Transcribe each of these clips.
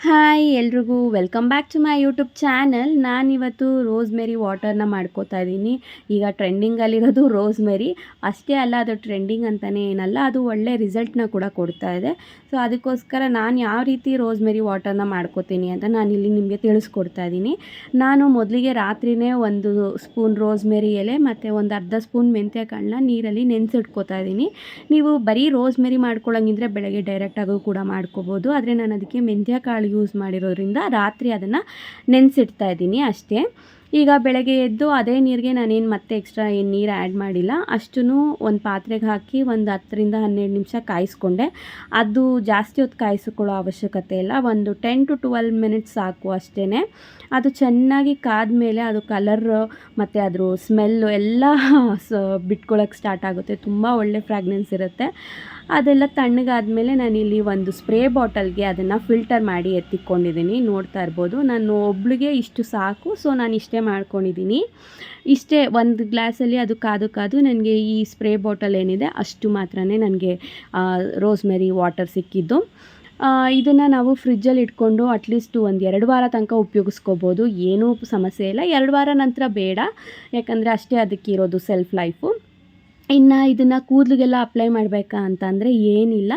Hi ಎಲ್ರಿಗೂ welcome back to my YouTube channel. ನಾನಿವತ್ತು rosemary ವಾಟರ್ನ ಮಾಡ್ಕೋತಾ ಇದ್ದೀನಿ. ಈಗ ಟ್ರೆಂಡಿಂಗಲ್ಲಿರೋದು ರೋಸ್ಮೆರಿ ಅಷ್ಟೇ ಅಲ್ಲ, ಅದು ಟ್ರೆಂಡಿಂಗ್ ಅಂತಲೇ ಏನಲ್ಲ, ಅದು ಒಳ್ಳೆ ರಿಸಲ್ಟ್ನ ಕೂಡ ಕೊಡ್ತಾ ಇದೆ. ಸೊ ಅದಕ್ಕೋಸ್ಕರ ನಾನು ಯಾವ ರೀತಿ ರೋಸ್ಮೆರಿ ವಾಟರ್ನ ಮಾಡ್ಕೋತೀನಿ ಅಂತ ನಾನಿಲ್ಲಿ ನಿಮಗೆ ತಿಳಿಸ್ಕೊಡ್ತಾ ಇದ್ದೀನಿ. ನಾನು ಮೊದಲಿಗೆ ರಾತ್ರಿಯೇ 1 ಸ್ಪೂನ್ ರೋಸ್ಮೆರಿ ಎಲೆ ಮತ್ತು ಒಂದು ಅರ್ಧ ಸ್ಪೂನ್ ಮೆಂತ್ಯ ಕಾಳನ್ನ ನೀರಲ್ಲಿ ನೆನೆಸಿಟ್ಕೋತಾ ಇದ್ದೀನಿ. ನೀವು ಬರೀ ರೋಸ್ಮೆರಿ ಮಾಡ್ಕೊಳ್ಳೋಂಗಿದ್ರೆ ಬೆಳಗ್ಗೆ ಡೈರೆಕ್ಟಾಗೂ ಕೂಡ ಮಾಡ್ಕೋಬೋದು. ಆದರೆ ನಾನು ಅದಕ್ಕೆ ಮೆಂತ್ಯ ಕಾಳು ಯೂಸ್ ಮಾಡಿರೋದ್ರಿಂದ ರಾತ್ರಿ ಅದನ್ನು ನೆನೆಸಿಡ್ತಾ ಇದ್ದೀನಿ ಅಷ್ಟೇ. ಈಗ ಬೆಳಗ್ಗೆ ಎದ್ದು ಅದೇ ನೀರಿಗೆ ನಾನೇನು ಮತ್ತೆ ಎಕ್ಸ್ಟ್ರಾ ಏನು ನೀರು ಆ್ಯಡ್ ಮಾಡಿಲ್ಲ. ಅಷ್ಟನ್ನು ಒಂದು ಪಾತ್ರೆಗೆ ಹಾಕಿ ಒಂದು 10ರಿಂದ 12 ನಿಮಿಷ ಕಾಯಿಸ್ಕೊಂಡೆ. ಅದು ಜಾಸ್ತಿ ಹೊತ್ತು ಕಾಯಿಸ್ಕೊಳ್ಳೋ ಅವಶ್ಯಕತೆ ಇಲ್ಲ, ಒಂದು 10 to 12 ಮಿನಿಟ್ಸ್ ಸಾಕು ಅಷ್ಟೇ. ಅದು ಚೆನ್ನಾಗಿ ಕಾದ್ಮೇಲೆ ಅದು ಕಲರ್ ಮತ್ತು ಅದ್ರ ಸ್ಮೆಲ್ಲು ಎಲ್ಲ ಬಿಟ್ಕೊಳ್ಳೋಕ್ಕೆ ಸ್ಟಾರ್ಟ್ ಆಗುತ್ತೆ. ತುಂಬ ಒಳ್ಳೆ ಫ್ರಾಗ್ನೆನ್ಸ್ ಇರುತ್ತೆ. ಅದೆಲ್ಲ ತಣ್ಣಗಾದ್ಮೇಲೆ ನಾನಿಲ್ಲಿ ಒಂದು ಸ್ಪ್ರೇ ಬಾಟಲ್ಗೆ ಅದನ್ನು ಫಿಲ್ಟರ್ ಮಾಡಿ ಎತ್ತಿಕೊಂಡಿದ್ದೀನಿ. ನೋಡ್ತಾ ಇರ್ಬೋದು, ನಾನು ಒಬ್ಳಿಗೆ ಇಷ್ಟು ಸಾಕು. ಸೊ ನಾನು ಇಷ್ಟೇ ಮಾಡ್ಕೊಂಡಿದ್ದೀನಿ. ಇಷ್ಟೇ ಒಂದು ಗ್ಲಾಸಲ್ಲಿ ಅದು ಕಾದು ನನಗೆ ಈ ಸ್ಪ್ರೇ ಬಾಟಲ್ ಏನಿದೆ ಅಷ್ಟು ಮಾತ್ರನೇ ನನಗೆ ರೋಸ್ಮೆರಿ ವಾಟರ್ ಸಿಕ್ಕಿದ್ದು. ಇದನ್ನು ನಾವು ಫ್ರಿಜ್ಜಲ್ಲಿ ಇಟ್ಕೊಂಡು ಅಟ್ಲೀಸ್ಟ್ ಒಂದು 2 ವಾರ ತನಕ ಉಪಯೋಗಿಸ್ಕೋಬೋದು. ಏನೂ ಸಮಸ್ಯೆ ಇಲ್ಲ. 2 ವಾರ ನಂತರ ಬೇಡ, ಯಾಕಂದರೆ ಅಷ್ಟೇ ಅದಕ್ಕಿರೋದು ಸೆಲ್ಫ್ ಲೈಫು. ಇನ್ನು ಇದನ್ನು ಕೂದಲಿಗೆಲ್ಲ ಅಪ್ಲೈ ಮಾಡಬೇಕಾ ಅಂತಂದರೆ ಏನಿಲ್ಲ,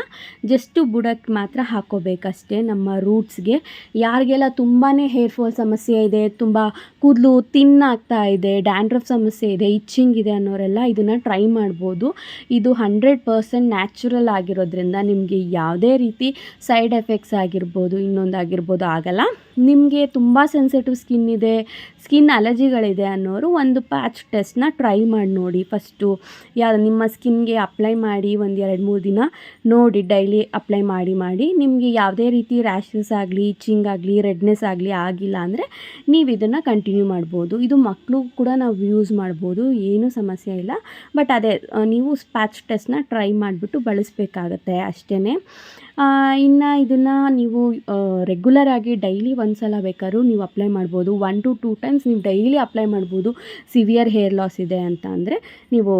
ಜಸ್ಟು ಬುಡಕ್ಕೆ ಮಾತ್ರ ಹಾಕ್ಕೋಬೇಕಷ್ಟೇ, ನಮ್ಮ ರೂಟ್ಸ್ಗೆ. ಯಾರಿಗೆಲ್ಲ ತುಂಬಾ ಹೇರ್ ಫಾಲ್ ಸಮಸ್ಯೆ ಇದೆ, ತುಂಬ ಕೂದಲು ತಿನ್ ಆಗ್ತಾ ಇದೆ, ಡ್ಯಾಂಡ್ರಫ್ ಸಮಸ್ಯೆ ಇದೆ, ಇಚ್ಚಿಂಗ್ ಇದೆ ಅನ್ನೋರೆಲ್ಲ ಇದನ್ನು ಟ್ರೈ ಮಾಡ್ಬೋದು. ಇದು 100% ನ್ಯಾಚುರಲ್ ಆಗಿರೋದ್ರಿಂದ ನಿಮಗೆ ಯಾವುದೇ ರೀತಿ ಸೈಡ್ ಎಫೆಕ್ಟ್ಸ್ ಆಗಿರ್ಬೋದು, ಇನ್ನೊಂದಾಗಿರ್ಬೋದು ಆಗಲ್ಲ. ನಿಮಗೆ ತುಂಬ ಸೆನ್ಸಿಟಿವ್ ಸ್ಕಿನ್ ಇದೆ, ಸ್ಕಿನ್ ಅಲರ್ಜಿಗಳಿದೆ ಅನ್ನೋರು ಒಂದು ಪ್ಯಾಚ್ ಟೆಸ್ಟ್ನ ಟ್ರೈ ಮಾಡಿ ನೋಡಿ. ಫಸ್ಟು ನಿಮ್ಮ ಸ್ಕಿನ್ಗೆ ಅಪ್ಲೈ ಮಾಡಿ ಒಂದು 2-3 ದಿನ ನೋಡಿ, ಡೈಲಿ ಅಪ್ಲೈ ಮಾಡಿ ನಿಮಗೆ ಯಾವುದೇ ರೀತಿ ರ್ಯಾಷಸ್ ಆಗಲಿ, ಇಚ್ಚಿಂಗ್ ಆಗಲಿ, ರೆಡ್ನೆಸ್ ಆಗಲಿ ಆಗಿಲ್ಲ ಅಂದರೆ ನೀವು ಇದನ್ನು ಕಂಟಿನ್ಯೂ ಮಾಡ್ಬೋದು. ಇದು ಮಕ್ಕಳು ಕೂಡ ನಾವು ಯೂಸ್ ಮಾಡ್ಬೋದು, ಏನೂ ಸಮಸ್ಯೆ ಇಲ್ಲ. ಬಟ್ ಅದೇ ನೀವು ಪ್ಯಾಚ್ ಟೆಸ್ಟ್ನ ಟ್ರೈ ಮಾಡಿಬಿಟ್ಟು ಬಳಸಬೇಕಾಗತ್ತೆ ಅಷ್ಟೇ. ಇನ್ನು ಇದನ್ನು ನೀವು ರೆಗ್ಯುಲರಾಗಿ ಡೈಲಿ ಒಂದು ಸಲ ಬೇಕಾದ್ರೂ ನೀವು ಅಪ್ಲೈ ಮಾಡ್ಬೋದು. 1 to 2 ಟೈಮ್ಸ್ ನೀವು ಡೈಲಿ ಅಪ್ಲೈ ಮಾಡ್ಬೋದು. ಸಿವಿಯರ್ ಹೇರ್ ಲಾಸ್ ಇದೆ ಅಂತ ಅಂದರೆ ನೀವು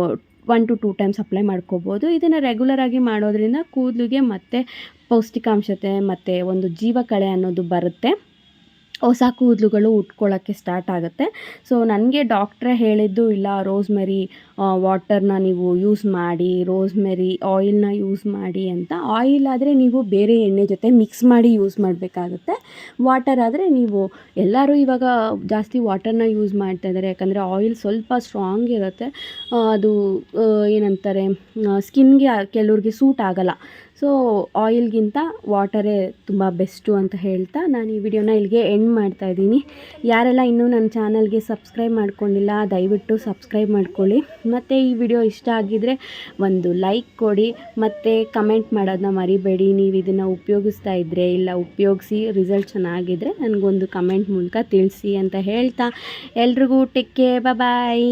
1 to 2 ಟೈಮ್ಸ್ ಅಪ್ಲೈ ಮಾಡ್ಕೋಬೋದು. ಇದನ್ನು ರೆಗ್ಯುಲರಾಗಿ ಮಾಡೋದ್ರಿಂದ ಕೂದಲಿಗೆ ಮತ್ತು ಪೌಷ್ಟಿಕಾಂಶತೆ ಮತ್ತು ಒಂದು ಜೀವಕಳೆ ಅನ್ನೋದು ಬರುತ್ತೆ. ಹೊಸ ಕೂದಲುಗಳು ಉಟ್ಕೊಳ್ಳೋಕ್ಕೆ ಸ್ಟಾರ್ಟ್ ಆಗುತ್ತೆ. ಸೊ ನನಗೆ ಡಾಕ್ಟ್ರೇ ಹೇಳಿದ್ದು, ಇಲ್ಲ ರೋಸ್ಮೆರಿ ವಾಟರ್ನ ನೀವು ಯೂಸ್ ಮಾಡಿ, ರೋಸ್ಮೆರಿ ಆಯಿಲ್ನ ಯೂಸ್ ಮಾಡಿ ಅಂತ. ಆಯಿಲ್ ಆದರೆ ನೀವು ಬೇರೆ ಎಣ್ಣೆ ಜೊತೆ ಮಿಕ್ಸ್ ಮಾಡಿ ಯೂಸ್ ಮಾಡಬೇಕಾಗುತ್ತೆ. ವಾಟರ್ ಆದರೆ ನೀವು, ಎಲ್ಲರೂ ಇವಾಗ ಜಾಸ್ತಿ ವಾಟರ್ನ ಯೂಸ್ ಮಾಡ್ತಾ ಇದ್ದಾರೆ, ಯಾಕಂದರೆ ಆಯಿಲ್ ಸ್ವಲ್ಪ ಸ್ಟ್ರಾಂಗ್ ಇರುತ್ತೆ. ಅದು ಏನಂತಾರೆ, ಸ್ಕಿನ್ಗೆ ಕೆಲವ್ರಿಗೆ ಸೂಟ್ ಆಗಲ್ಲ. ಸೊ ಆಯಿಲ್ಗಿಂತ ವಾಟರೇ ತುಂಬ ಬೆಸ್ಟು ಅಂತ ಹೇಳ್ತಾ ನಾನು ಈ ವಿಡಿಯೋನ ಇಲ್ಲಿಗೆ ಎಂಡ್ ಮಾಡ್ತಾಯಿದ್ದೀನಿ. ಯಾರೆಲ್ಲ ಇನ್ನೂ ನನ್ನ ಚಾನಲ್ಗೆ ಸಬ್ಸ್ಕ್ರೈಬ್ ಮಾಡ್ಕೊಂಡಿಲ್ಲ ದಯವಿಟ್ಟು ಸಬ್ಸ್ಕ್ರೈಬ್ ಮಾಡ್ಕೊಳ್ಳಿ. ಮತ್ತು ಈ ವಿಡಿಯೋ ಇಷ್ಟ ಆಗಿದ್ದರೆ ಒಂದು ಲೈಕ್ ಕೊಡಿ ಮತ್ತು ಕಮೆಂಟ್ ಮಾಡೋದನ್ನ ಮರಿಬೇಡಿ. ನೀವು ಇದನ್ನು ಉಪಯೋಗಿಸ್ತಾ ಇದ್ದರೆ, ಇಲ್ಲ ಉಪಯೋಗಿಸಿ ರಿಸಲ್ಟ್ ಚೆನ್ನಾಗಿದ್ದರೆ ನನಗೊಂದು ಕಮೆಂಟ್ ಮೂಲಕ ತಿಳಿಸಿ ಅಂತ ಹೇಳ್ತಾ ಎಲ್ರಿಗೂ ಟೇಕ್ ಕೇರ್, ಬಾಯ್.